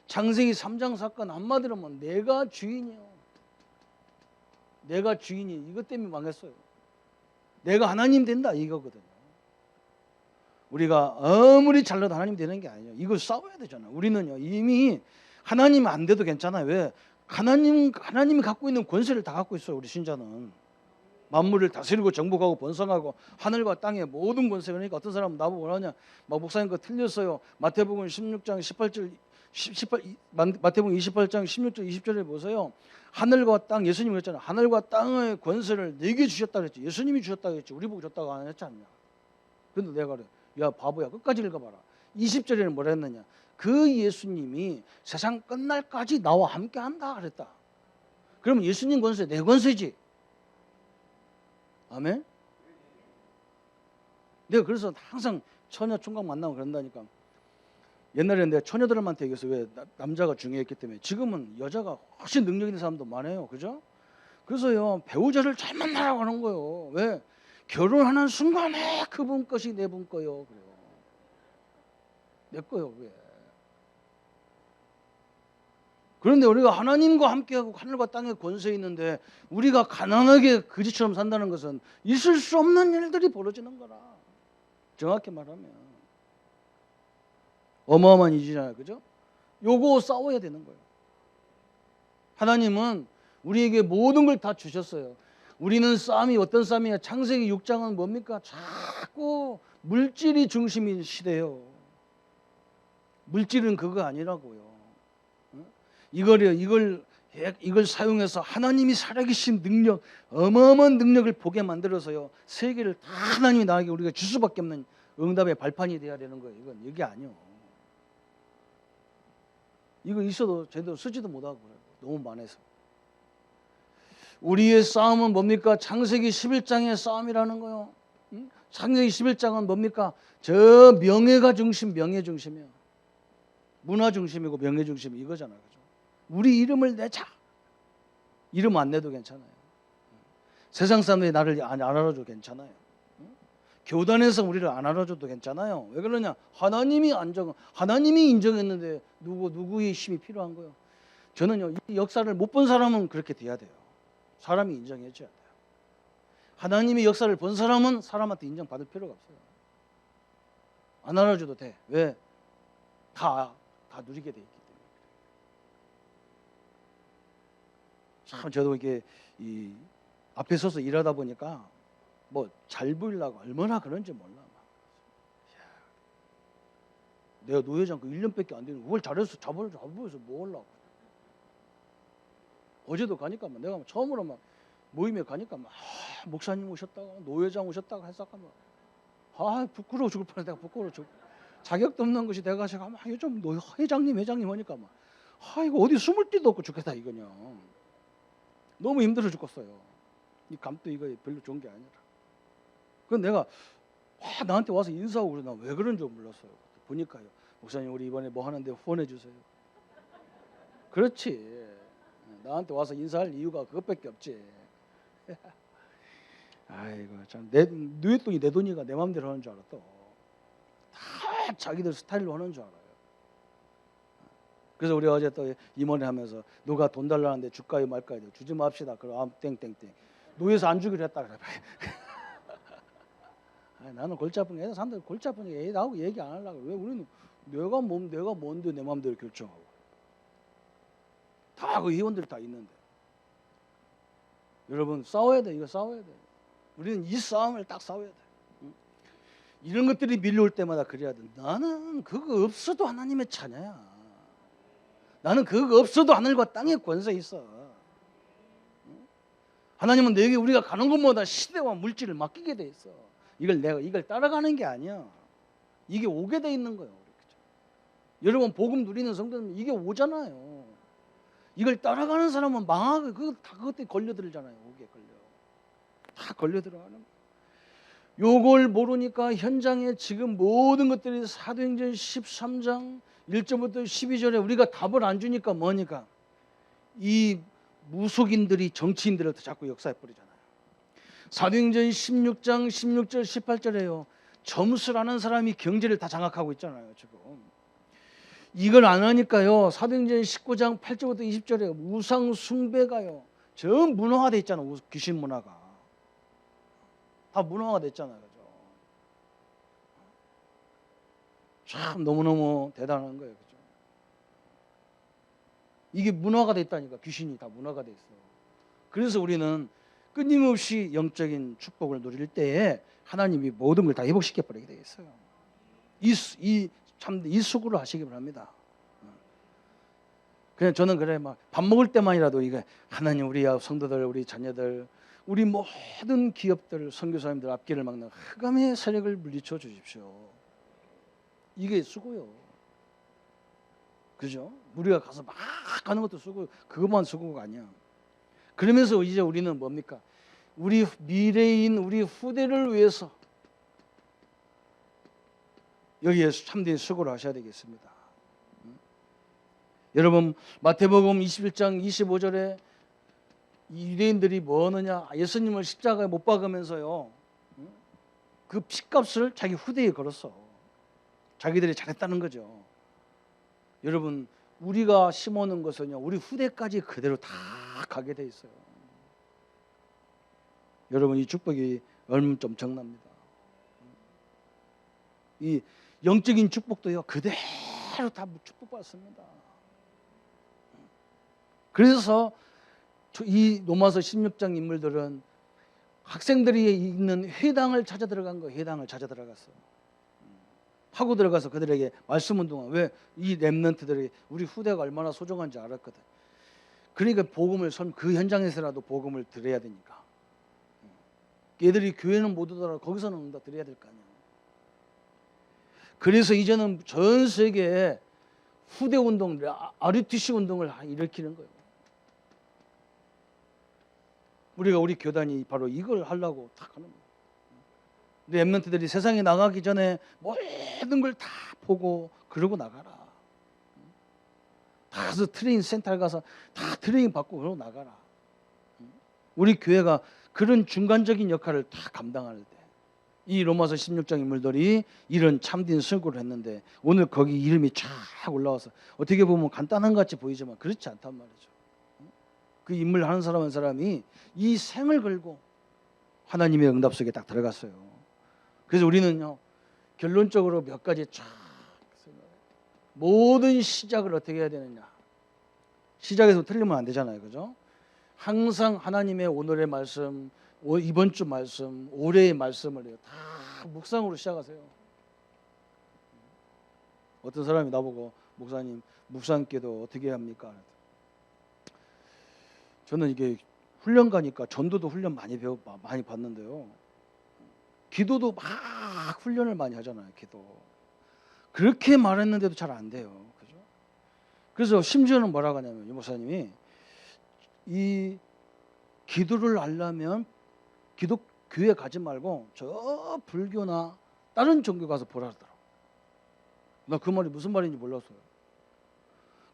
창세기 3장 사건 한마디로 하면 내가 주인이요. 내가 주인이 이것 때문에 망했어요. 내가 하나님 된다 이거거든요. 우리가 아무리 잘나도 하나님 되는 게 아니에요. 이거 싸워야 되잖아요. 우리는요 이미 하나님 안 돼도 괜찮아요. 왜? 하나님이 갖고 있는 권세를 다 갖고 있어요. 우리 신자는 만물을 다스리고 정복하고 번성하고 하늘과 땅의 모든 권세. 그러니까 어떤 사람은 나보고 뭐라냐? 막 목사님 그거 틀렸어요. 마태복음 16장 18절 마태복음 28장 16절 20절에 보세요. 하늘과 땅 예수님이 그랬잖아요. 하늘과 땅의 권세를 내게 주셨다 그랬지. 예수님이 주셨다 그랬지. 우리 보고 줬다고 안 했지 않냐? 그런데 내가 그래. 야 바보야 끝까지 읽어봐라. 20절에는 뭐라 했느냐? 그 예수님이 세상 끝날까지 나와 함께한다 그랬다. 그러면 예수님 권세 내 권세지. 아멘. 내가 그래서 항상 처녀 총각 만나고 그런다니까. 옛날에는 내가 처녀들한테 얘기했어. 왜? 남자가 중요했기 때문에. 지금은 여자가 훨씬 능력 있는 사람도 많아요. 그죠? 그래서요 배우자를 잘 만나라고 하는 거예요. 왜? 결혼하는 순간에 그분 것이 내 분 거요. 그래요. 내 거요. 왜? 그런데 우리가 하나님과 함께하고 하늘과 땅에 권세 있는데 우리가 가난하게 거지처럼 산다는 것은 있을 수 없는 일들이 벌어지는 거라. 정확히 말하면 어마어마한 일이잖아요. 그죠? 요거 싸워야 되는 거예요. 하나님은 우리에게 모든 걸 다 주셨어요. 우리는 싸움이 어떤 싸움이냐? 창세기 6장은 뭡니까? 자꾸 물질이 중심인 시대예요. 물질은 그거 아니라고요. 이걸 사용해서 하나님이 살아계신 능력, 어마어마한 능력을 보게 만들어서요 세계를 다 하나님이 나에게 우리가 줄 수밖에 없는 응답의 발판이 돼야 되는 거예요. 이건 이게 아니요. 이거 있어도 제대로 쓰지도 못하고 그래요. 너무 많아서. 우리의 싸움은 뭡니까? 창세기 11장의 싸움이라는 거요. 응? 창세기 11장은 뭡니까? 저 명예가 중심, 명예 중심이요. 문화 중심이고 명예 중심 이거잖아요. 그죠? 우리 이름을 내자. 이름 안 내도 괜찮아요. 세상 사람들이 나를 안 알아줘도 괜찮아요. 교단에서 우리를 안 알아줘도 괜찮아요. 왜 그러냐? 하나님이 인정했는데 누구의 힘이 필요한 거예요? 저는요, 이 역사를 못 본 사람은 그렇게 돼야 돼요. 사람이 인정해 줘야 돼요. 하나님의 역사를 본 사람은 사람한테 인정받을 필요가 없어요. 안 알아줘도 돼. 왜? 다 누리게 돼 있기 때문에. 참 저도 이게 이 앞에 서서 일하다 보니까 뭐 잘 보이려고 얼마나 그런지 몰라. 내가 노회장 그 1년밖에 안 되는 그걸 잘해서 잡아보여서 뭐 하려고. 어제도 가니까 내가 처음으로 막 모임에 가니까 막 목사님 오셨다가 노회장 오셨다가 했다가 막 부끄러워 죽을 뻔해. 내가 부끄러워 죽. 자격도 없는 것이 내가 제가 막 요즘 회장님 하니까 막 이거 어디 숨을 데도 없고 죽겠다 이거냐. 너무 힘들어 죽겠어요. 이 감도 이거 별로 좋은 게 아니라. 그건 내가 나한테 와서 인사하고 그러나 왜 그런 줄 몰랐어요. 보니까요. 목사님 우리 이번에 뭐 하는데 후원해 주세요. 그렇지. 나한테 와서 인사할 이유가 그것밖에 없지. 아이고 참 내 돈이 내 돈이가 내 마음대로 하는 줄 알았다. 다 자기들 스타일로 하는 줄 알아요. 그래서 우리 어제 또 임원회 하면서 누가 돈 달라는데 줄까요 말까요? 주지 맙시다. 그럼 땡땡땡. 노예서 안 주기로 했다 그래. 나는 골치 아픈 게 사람들 골치 아픈 게 나하고 얘기 안 하려고. 왜 우리는 내가 뭔데 내 마음대로 결정하고. 다 그 회원들 다 있는데. 여러분 싸워야 돼. 이거 싸워야 돼. 우리는 이 싸움을 딱 싸워야 돼. 이런 것들이 밀려올 때마다 그래야 돼. 나는 그거 없어도 하나님의 자녀야. 나는 그거 없어도 하늘과 땅의 권세 있어. 하나님은 내게 우리가 가는 곳마다 시대와 물질을 맡기게 돼 있어. 이걸 따라가는 게 아니야. 이게 오게 돼 있는 거예요. 여러분 복음 누리는 성도는 이게 오잖아요. 이걸 따라가는 사람은 망하고 그것 때문에 걸려들잖아요. 오게 걸려. 다 걸려들어가는 거예요. 요걸 모르니까 현장에 지금 모든 것들이 사도행전 13장 1절부터 12절에 우리가 답을 안 주니까 뭐니까 이 무속인들이 정치인들한테 자꾸 역사해 버리잖아요. 사도행전 16장 16절 18절에요. 점수라는 사람이 경제를 다 장악하고 있잖아요. 지금 이걸 안 하니까요. 사도행전 19장 8절부터 20절에 우상 숭배가요. 전 문화화돼 있잖아요. 귀신 문화가 다 문화화가 됐잖아요. 그죠? 참 너무너무 대단한 거예요. 그죠? 이게 문화가 됐다니까. 귀신이 다 문화가 됐어. 그래서 우리는 끊임없이 영적인 축복을 누릴 때에 하나님이 모든 걸 다 회복시켜 버리게 되어 있어요. 이 수고를 하시기 바랍니다. 그냥 저는 그래 막 밥 먹을 때만이라도 이게 하나님 우리 성도들 우리 자녀들 우리 모든 기업들 선교사님들 앞길을 막는 흑암의 세력을 물리쳐 주십시오. 이게 수고요. 그죠? 우리가 가서 막 가는 것도 수고 그것만 수고가 아니야. 그러면서 이제 우리는 뭡니까? 우리 미래인 우리 후대를 위해서 여기에 참된 수고를 하셔야 되겠습니다. 여러분 마태복음 21장 25절에 유대인들이 뭐 하느냐? 예수님을 십자가에 못 박으면서요. 그 핏값을 자기 후대에 걸었어. 자기들이 잘했다는 거죠. 여러분 우리가 심어놓은 것은요. 우리 후대까지 그대로 다 가게 돼 있어요. 여러분 이 축복이 얼마나 좀 정납니다. 이 영적인 축복도요. 그대로 다 축복받습니다. 그래서 이 로마서 16장 인물들은 학생들이 있는 회당을 찾아 들어간 거예요. 회당을 찾아 들어갔어. 하고 들어가서 그들에게 말씀 운동을 왜 이 렘넌트들이 우리 후대가 얼마나 소중한지 알았거든. 그러니까 복음을 그 현장에서라도 복음을 드려야 되니까. 얘들이 교회는 못 오더라도 거기서는 드려야 될 거 아니야. 그래서 이제는 전 세계에 후대 운동, RUTC 운동을 일으키는 거예요. 우리 교단이 바로 이걸 하려고 딱 하는 거예요. 우리 엠넌트들이 세상에 나가기 전에 모든 걸 다 보고 그러고 나가라. 다 가서 트레이닝 센터에 가서 다 트레이닝 받고 그러고 나가라. 우리 교회가 그런 중간적인 역할을 다 감당할 때 이 로마서 16장 인물들이 이런 참된 설교를 했는데 오늘 거기 이름이 쫙 올라와서 어떻게 보면 간단한 것 같이 보이지만 그렇지 않단 말이죠. 그 인물 하는 사람 한 사람이 이 생을 걸고 하나님의 응답 속에 딱 들어갔어요. 그래서 우리는요 결론적으로 몇 가지 쫙 모든 시작을 어떻게 해야 되느냐. 시작에서 틀리면 안 되잖아요. 그죠? 항상 하나님의 오늘의 말씀, 이번 주 말씀, 올해의 말씀을 다 묵상으로 시작하세요. 어떤 사람이 나보고 목사님 묵상기도 어떻게 합니까? 저는 이게 훈련 가니까 전도도 훈련 많이 받는데요. 기도도 막 훈련을 많이 하잖아요. 기도. 그렇게 말했는데도 잘 안 돼요. 그죠? 그래서 심지어는 뭐라고 하냐면 이 목사님이 이 기도를 하려면 교회 가지 말고 저 불교나 다른 종교 가서 보라 하더라고. 나 그 말이 무슨 말인지 몰랐어요.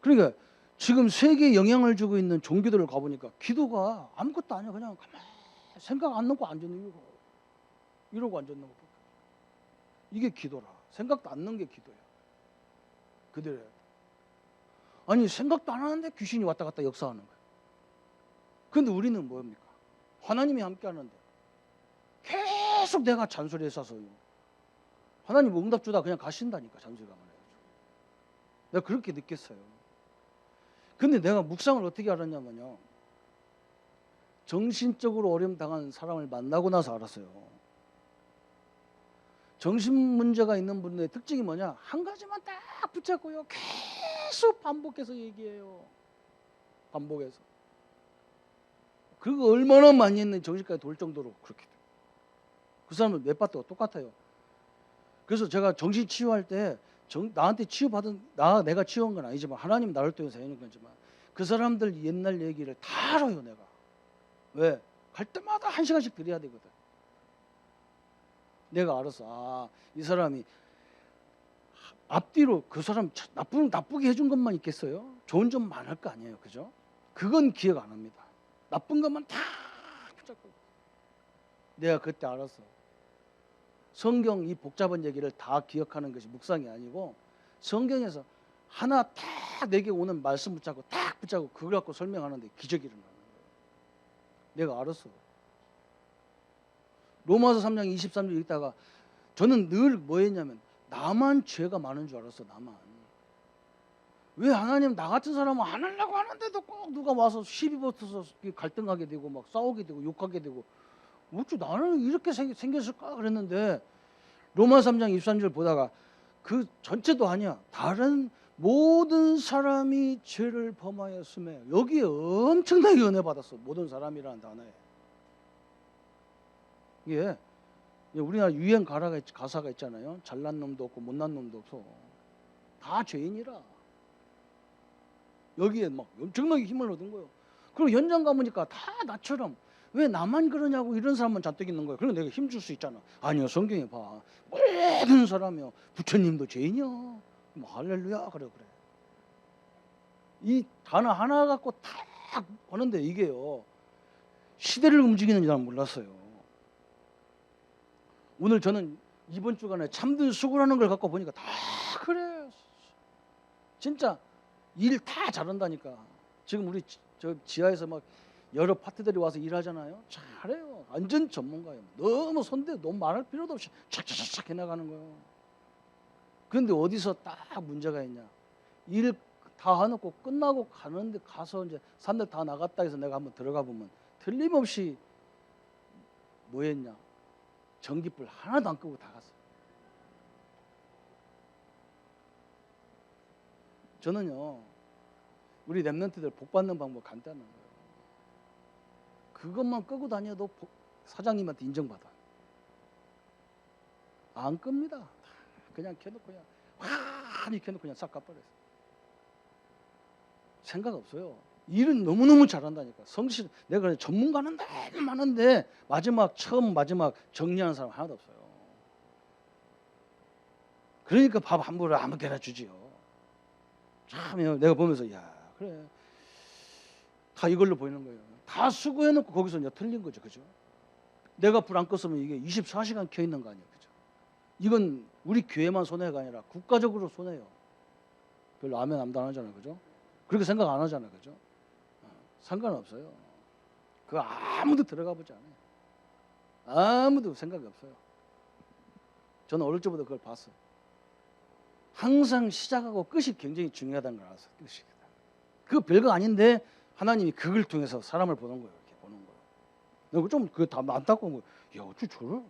그러니까 지금 세계에 영향을 주고 있는 종교들을 가보니까 기도가 아무것도 아니야. 그냥 가만히 생각 안 넣고 앉아있는 거. 이러고 앉아있는 거. 이게 기도라. 생각도 안 넣는 게 기도야. 그대로. 아니 생각도 안 하는데 귀신이 왔다 갔다 역사하는 거야. 그런데 우리는 뭡니까? 하나님이 함께 하는데 계속 내가 잔소리에 싸서 하나님 응답 주다 그냥 가신다니까. 잔소리가 많아가지고 내가 그렇게 느꼈어요. 근데 내가 묵상을 어떻게 알았냐면요, 정신적으로 어려움 당한 사람을 만나고 나서 알았어요. 정신 문제가 있는 분들의 특징이 뭐냐, 한 가지만 딱 붙잡고요 계속 반복해서 얘기해요. 반복해서. 그거 얼마나 많이 했는지 정신까지 돌 정도로 그렇게 돼요. 그 사람은 몇 바트가 똑같아요. 그래서 제가 정신 치유할 때 나한테 치유받은 내가 치유한 건 아니지만 하나님 나를 통해서 해는 거지만 그 사람들 옛날 얘기를 다 알아요. 내가. 왜? 갈 때마다 1시간씩 드려야 되거든. 내가 알았어. 이 사람이 앞뒤로 그 사람 나쁘게 해준 것만 있겠어요? 좋은 점 많을 거 아니에요. 그죠? 그건 기억 안 합니다. 나쁜 것만 다 붙잡고. 내가 그때 알았어. 성경 이 복잡한 얘기를 다 기억하는 것이 묵상이 아니고 성경에서 하나 딱 내게 오는 말씀 붙잡고 딱 붙잡고 그걸 갖고 설명하는데 기적이 일어나는 거예요. 내가 알았어. 로마서 3장 23절 읽다가 저는 늘 뭐 했냐면 나만 죄가 많은 줄 알았어. 나만. 왜 하나님 나 같은 사람은 안 하려고 하는데도 꼭 누가 와서 시비 붙어서 갈등하게 되고 막 싸우게 되고 욕하게 되고 어째 나는 이렇게 생겼을까 그랬는데 로마 3장 23절 보다가 그 전체도 아니야. 다른 모든 사람이 죄를 범하였음에 여기에 엄청나게 은혜 받았어. 모든 사람이라는 단어에. 이게 우리나라 유행 가사가 있잖아요. 잘난 놈도 없고 못난 놈도 없어. 다 죄인이라. 여기에 막 엄청나게 힘을 얻은 거예요. 그리고 현장 가보니까 다 나처럼 왜 나만 그러냐고 이런 사람만 잔뜩 있는 거예요. 그럼 내가 힘줄 수 있잖아. 아니요, 성경에 봐. 모든 사람이요. 부처님도 죄인이요. 뭐 할렐루야 그래. 이 단어 하나 갖고 딱 하는데 이게요. 시대를 움직이는 줄 몰랐어요. 오늘 저는 이번 주간에 참된 수고라는 걸 갖고 보니까 다 그래. 진짜 일 다 잘한다니까. 지금 우리 저 지하에서 막 여러 파트들이 와서 일하잖아요. 잘해요. 완전 전문가예요. 너무 너무 말할 필요도 없이 착착착 해나가는 거예요. 그런데 어디서 딱 문제가 있냐. 일 다 해놓고 끝나고 가는데 가서 이제 산들 다 나갔다 해서 내가 한번 들어가 보면 틀림없이 뭐 했냐. 전기불 하나도 안 끄고 다 갔어요. 저는요. 우리 랩런트들 복 받는 방법 간단한 거예요. 그것만 끄고 다녀도 사장님한테 인정받아. 안 끕니다. 그냥 켜놓고 그냥 환히 켜놓고 그냥 싹 가버렸어요. 생각 없어요. 일은 너무너무 잘한다니까. 성실, 내가 전문가는 너무 많은데 처음 마지막 정리하는 사람 하나도 없어요. 그러니까 밥 함부로 아무렇게나 주지요. 참 내가 보면서 야 그래 다 이걸로 보이는 거예요. 다 수고해놓고 거기서 이제 틀린 거죠, 그죠? 내가 불 안 껐으면 이게 24시간 켜 있는 거 아니에요, 그죠? 이건 우리 교회만 손해가 아니라 국가적으로 손해요. 별로 아멘 안 하잖아요, 그죠? 그렇게 생각 안 하잖아요, 그죠? 상관없어요. 그거 아무도 들어가 보지 않아요. 아무도 생각이 없어요. 저는 어릴 적부터 그걸 봤어요. 항상 시작하고 끝이 굉장히 중요하다는 걸 알았어요. 끝이. 그거 별거 아닌데 하나님이 그걸 통해서 사람을 보는 거예요. 이렇게 보는 거예요. 내가 좀 그거 다 안타까운 거예요. 야, 어째 저를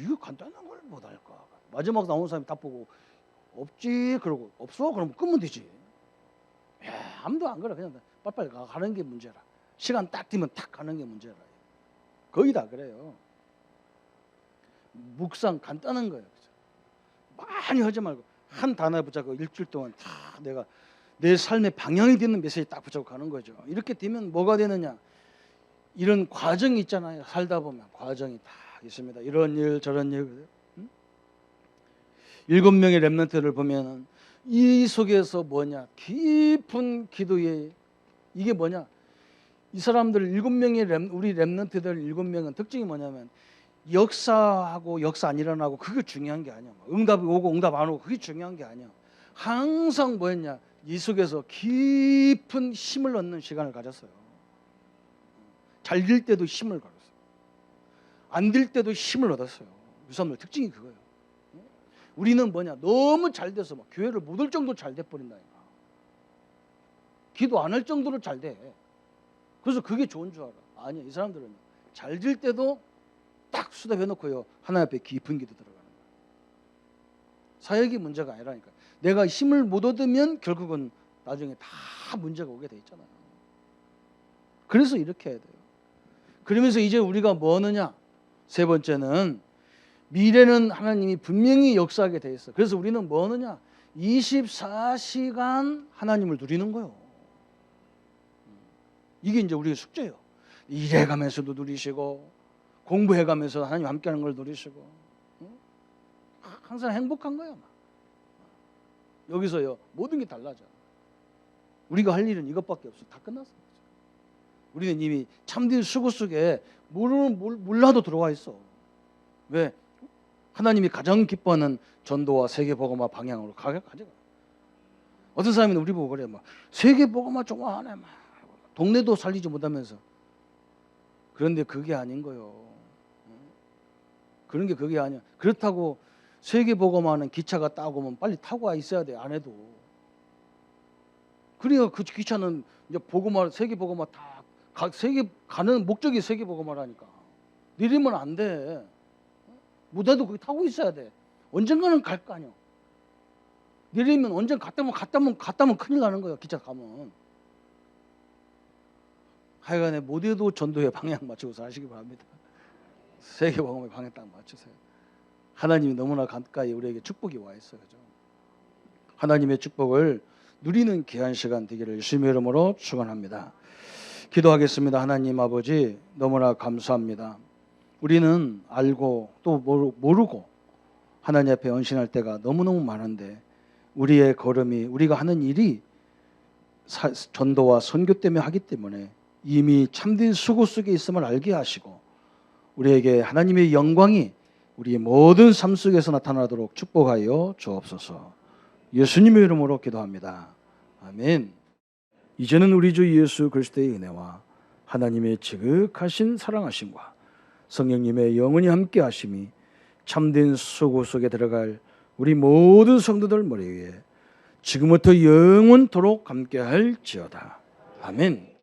이거 간단한 걸 못할까? 마지막 나온 사람이 딱 보고 없지 그러고 없어 그러면 끄면 되지. 야, 아무도 안 그래. 그냥 빨리빨리 가는 게 문제라. 시간 딱 되면 딱 가는 게 문제라. 거의 다 그래요. 묵상 간단한 거예요. 그죠? 많이 하지 말고 한 단어에 붙잡고 일주일 동안 다 내가 내 삶의 방향이 되는 메시지 딱 붙잡고 가는 거죠. 이렇게 되면 뭐가 되느냐? 이런 과정이 있잖아요. 살다 보면 과정이 다 있습니다. 이런 일 저런 일. 7명의 렘넌트를 보면 이 속에서 뭐냐? 깊은 기도에 이게 뭐냐? 이 사람들 7명의 우리 렘넌트들 7명은 특징이 뭐냐면 역사하고 역사 안 일어나고 그게 중요한 게 아니야. 응답이 오고 응답 안 오고 그게 중요한 게 아니야. 항상 뭐였냐? 이 속에서 깊은 힘을 얻는 시간을 가졌어요. 잘 될 때도 힘을 가졌어요. 안 될 때도 힘을 얻었어요. 이 사람들 특징이 그거예요. 우리는 뭐냐? 너무 잘 돼서 막 교회를 못 올 정도로 잘 돼버린다니까. 기도 안 할 정도로 잘 돼. 그래서 그게 좋은 줄 알아. 아니야. 이 사람들은 잘 될 때도 딱 수답해놓고요. 하나님 앞에 깊은 기도 들어가는 거야. 사역이 문제가 아니라니까. 내가 힘을 못 얻으면 결국은 나중에 다 문제가 오게 돼 있잖아요. 그래서 이렇게 해야 돼요. 그러면서 이제 우리가 뭐 하느냐? 세 번째는 미래는 하나님이 분명히 역사하게 돼 있어. 그래서 우리는 뭐 하느냐? 24시간 하나님을 누리는 거예요. 이게 이제 우리의 숙제예요. 일해가면서도 누리시고 공부해가면서 하나님 함께하는 걸 누리시고 항상 행복한 거예요. 여기서요 모든 게 달라져. 우리가 할 일은 이것밖에 없어. 다 끝났어. 우리는 이미 참된 수고 속에 몰라도 들어와 있어. 왜? 하나님이 가장 기뻐하는 전도와 세계복음화 방향으로 가져가. 어떤 사람은 우리 보고 그래. 막 세계복음화 좋아하네. 막 동네도 살리지 못하면서. 그런데 그게 아닌 거예요. 그런 게 그게 아니야. 그렇다고 세계복음화는 기차가 딱 오면 빨리 타고 와 있어야 돼. 안 해도. 그러니까 그 기차는 이제 복음화, 세계복음화 세계 가는 목적이 세계복음화라니까. 내리면 안 돼. 못해도 거기 타고 있어야 돼. 언젠가는 갈 거 아니야. 내리면 언젠 갔다면 큰일 나는 거야. 기차 가면. 하여간에 못해도 전도의 방향 맞추고 사시기 바랍니다. 세계복음의 방향 딱 맞추세요. 하나님이 너무나 가까이 우리에게 축복이 와 있어요. 그죠? 하나님의 축복을 누리는 귀한 시간 되기를 예수님의 이름으로 축원합니다. 기도하겠습니다. 하나님 아버지 너무나 감사합니다. 우리는 알고 또 모르고 하나님 앞에 헌신할 때가 너무너무 많은데 우리의 걸음이 우리가 하는 일이 전도와 선교 때문에 하기 때문에 이미 참된 수고 속에 있음을 알게 하시고 우리에게 하나님의 영광이 우리의 모든 삶 속에서 나타나도록 축복하여 주옵소서. 예수님의 이름으로 기도합니다. 아멘. 이제는 우리 주 예수 그리스도의 은혜와 하나님의 지극하신 사랑하심과 성령님의 영원히 함께 하심이 참된 수고 속에 들어갈 우리 모든 성도들 머리 위에 지금부터 영원토록 함께 할지어다. 아멘.